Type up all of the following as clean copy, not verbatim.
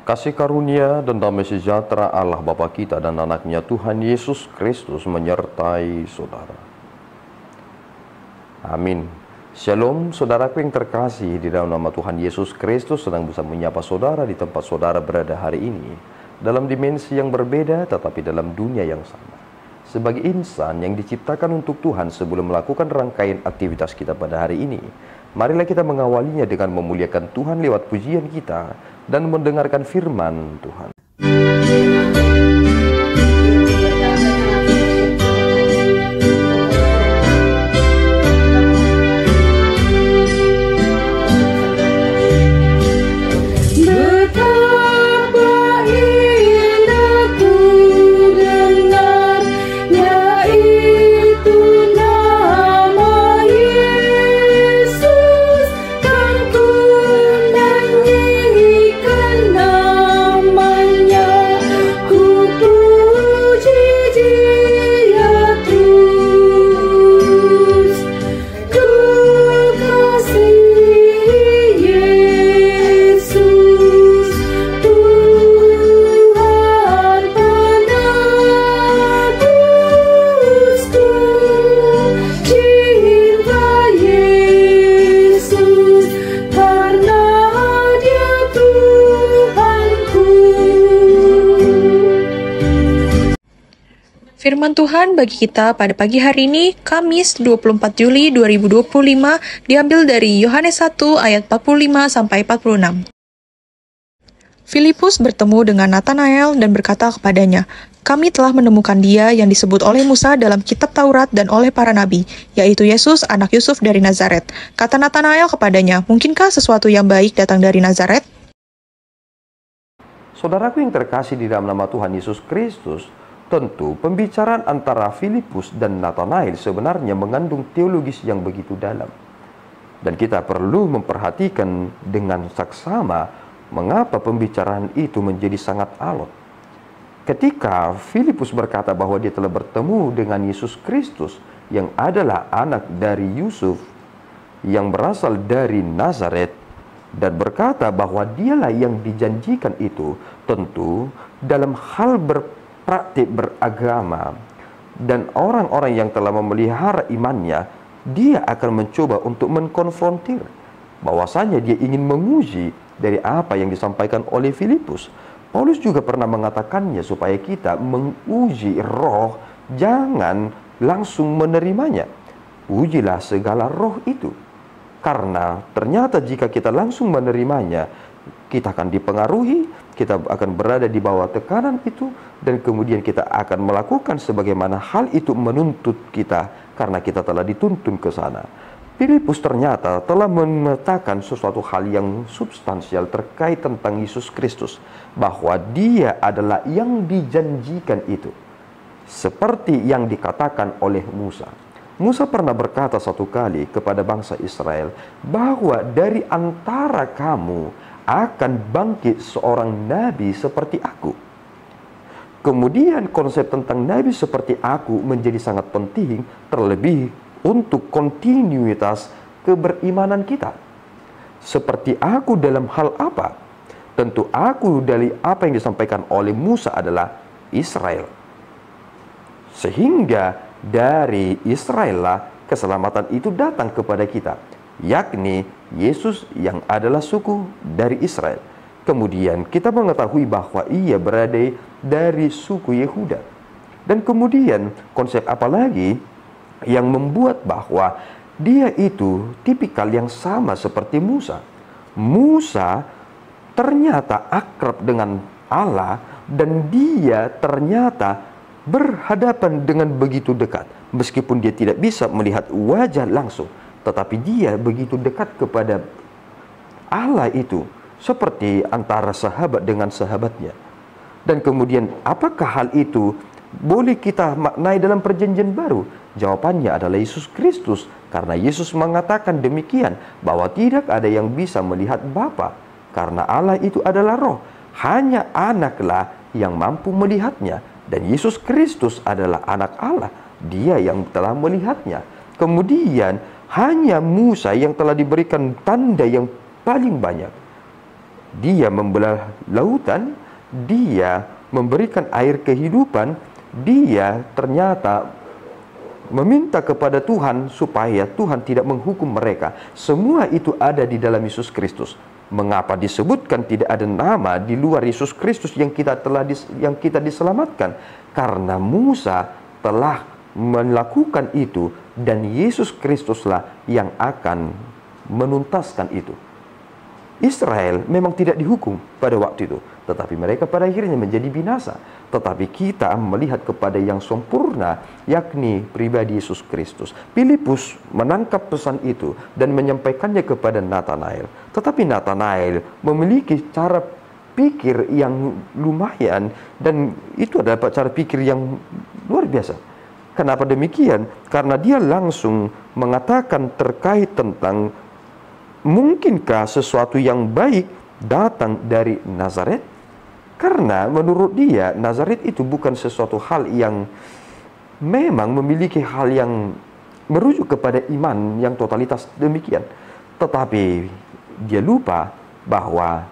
Kasih karunia dan damai sejahtera Allah Bapa kita dan anaknya Tuhan Yesus Kristus menyertai saudara. Amin. Shalom saudaraku yang terkasih, di dalam nama Tuhan Yesus Kristus sedang bisa menyapa saudara di tempat saudara berada hari ini, dalam dimensi yang berbeda tetapi dalam dunia yang sama. Sebagai insan yang diciptakan untuk Tuhan sebelum melakukan rangkaian aktivitas kita pada hari ini, marilah kita mengawalinya dengan memuliakan Tuhan lewat pujian kita dan mendengarkan firman Tuhan. Firman Tuhan bagi kita pada pagi hari ini, Kamis 24 Juli 2025, diambil dari Yohanes 1 ayat 45-46. Filipus bertemu dengan Nathanael dan berkata kepadanya, "Kami telah menemukan dia yang disebut oleh Musa dalam kitab Taurat dan oleh para nabi, yaitu Yesus, anak Yusuf dari Nazaret." Kata Nathanael kepadanya, "Mungkinkah sesuatu yang baik datang dari Nazaret?" Saudaraku yang terkasih di dalam nama Tuhan Yesus Kristus, tentu pembicaraan antara Filipus dan Nathanael sebenarnya mengandung teologis yang begitu dalam. Dan kita perlu memperhatikan dengan saksama mengapa pembicaraan itu menjadi sangat alot. Ketika Filipus berkata bahwa dia telah bertemu dengan Yesus Kristus yang adalah anak dari Yusuf yang berasal dari Nazaret, dan berkata bahwa dialah yang dijanjikan itu, tentu dalam hal praktik beragama dan orang-orang yang telah memelihara imannya, dia akan mencoba untuk mengkonfrontir bahwasanya dia ingin menguji dari apa yang disampaikan oleh Filipus. Paulus juga pernah mengatakannya supaya kita menguji roh, jangan langsung menerimanya. Ujilah segala roh itu, karena ternyata jika kita langsung menerimanya, kita akan dipengaruhi, kita akan berada di bawah tekanan itu, dan kemudian kita akan melakukan sebagaimana hal itu menuntut kita, karena kita telah dituntun ke sana. Filipus ternyata telah mengatakan sesuatu hal yang substansial terkait tentang Yesus Kristus, bahwa dia adalah yang dijanjikan itu, seperti yang dikatakan oleh Musa. Musa pernah berkata satu kali kepada bangsa Israel, bahwa dari antara kamu akan bangkit seorang nabi seperti aku. Kemudian konsep tentang nabi seperti aku menjadi sangat penting, terlebih untuk kontinuitas keberimanan kita. Seperti aku dalam hal apa? Tentu aku dari apa yang disampaikan oleh Musa adalah Israel. Sehingga dari Israel lah keselamatan itu datang kepada kita, yakni Yesus yang adalah suku dari Israel. Kemudian kita mengetahui bahwa ia berada dari suku Yehuda. Dan kemudian konsep apa lagi yang membuat bahwa dia itu tipikal yang sama seperti Musa. Musa ternyata akrab dengan Allah, dan dia ternyata berhadapan dengan begitu dekat. Meskipun dia tidak bisa melihat wajah langsung, tetapi dia begitu dekat kepada Allah itu, seperti antara sahabat dengan sahabatnya. Dan kemudian apakah hal itu boleh kita maknai dalam perjanjian baru? Jawabannya adalah Yesus Kristus, karena Yesus mengatakan demikian, bahwa tidak ada yang bisa melihat Bapa, karena Allah itu adalah roh. Hanya anaklah yang mampu melihatnya, dan Yesus Kristus adalah anak Allah, dia yang telah melihatnya. Kemudian hanya Musa yang telah diberikan tanda yang paling banyak. Dia membelah lautan, dia memberikan air kehidupan, dia ternyata meminta kepada Tuhan supaya Tuhan tidak menghukum mereka. Semua itu ada di dalam Yesus Kristus. Mengapa disebutkan tidak ada nama di luar Yesus Kristus yang kita diselamatkan? Karena Musa telah melakukan itu dan Yesus Kristuslah yang akan menuntaskan itu. Israel memang tidak dihukum pada waktu itu, tetapi mereka pada akhirnya menjadi binasa. Tetapi kita melihat kepada yang sempurna, yakni pribadi Yesus Kristus. Filipus menangkap pesan itu dan menyampaikannya kepada Nathanael. Tetapi Nathanael memiliki cara pikir yang lumayan, dan itu adalah cara pikir yang luar biasa. Kenapa demikian? Karena dia langsung mengatakan terkait tentang mungkinkah sesuatu yang baik datang dari Nazaret? Karena menurut dia Nazaret itu bukan sesuatu hal yang memang memiliki hal yang merujuk kepada iman yang totalitas demikian. Tetapi dia lupa bahwa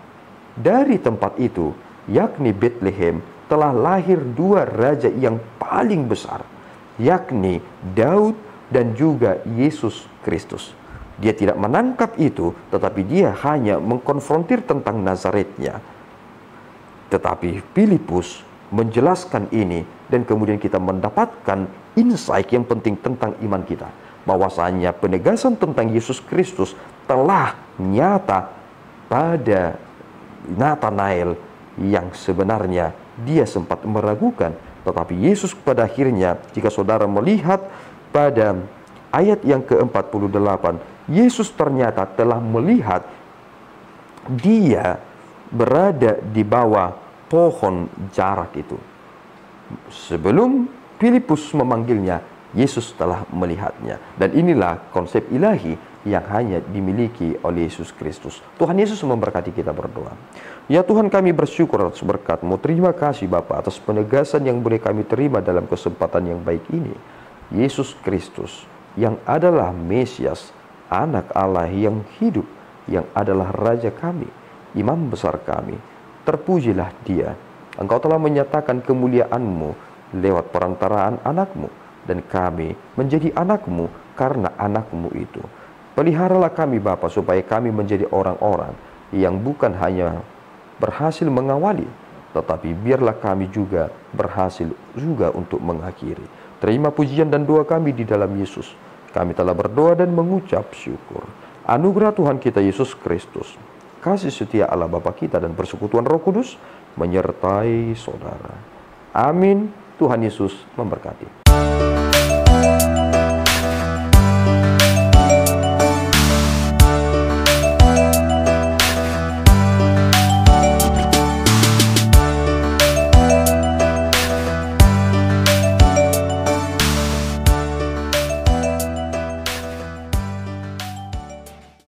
dari tempat itu, yakni Bethlehem, telah lahir dua raja yang paling besar, yakni Daud dan juga Yesus Kristus. Dia tidak menangkap itu, tetapi dia hanya mengkonfrontir tentang Nazaretnya. Tetapi Filipus menjelaskan ini, dan kemudian kita mendapatkan insight yang penting tentang iman kita. Bahwasanya penegasan tentang Yesus Kristus telah nyata pada Nathanael yang sebenarnya dia sempat meragukan. Tetapi Yesus pada akhirnya, jika saudara melihat pada ayat yang ke-48, Yesus ternyata telah melihat dia berada di bawah pohon jarak itu. Sebelum Filipus memanggilnya, Yesus telah melihatnya. Dan inilah konsep ilahi yang hanya dimiliki oleh Yesus Kristus. Tuhan Yesus memberkati kita berdoa. Ya Tuhan, kami bersyukur atas berkat-Mu. Terima kasih Bapa atas penegasan yang boleh kami terima dalam kesempatan yang baik ini. Yesus Kristus yang adalah Mesias, Anak Allah yang hidup, yang adalah Raja kami, Imam besar kami. Terpujilah Dia. Engkau telah menyatakan kemuliaan-Mu lewat perantaraan anak-Mu, dan kami menjadi anak-Mu karena anak-Mu itu. Peliharalah kami Bapa, supaya kami menjadi orang-orang yang bukan hanya berhasil mengawali, tetapi biarlah kami juga berhasil juga untuk mengakhiri. Terima pujian dan doa kami di dalam Yesus. Kami telah berdoa dan mengucap syukur. Anugerah Tuhan kita Yesus Kristus, kasih setia Allah Bapa kita, dan persekutuan Roh Kudus menyertai saudara. Amin. Tuhan Yesus memberkati.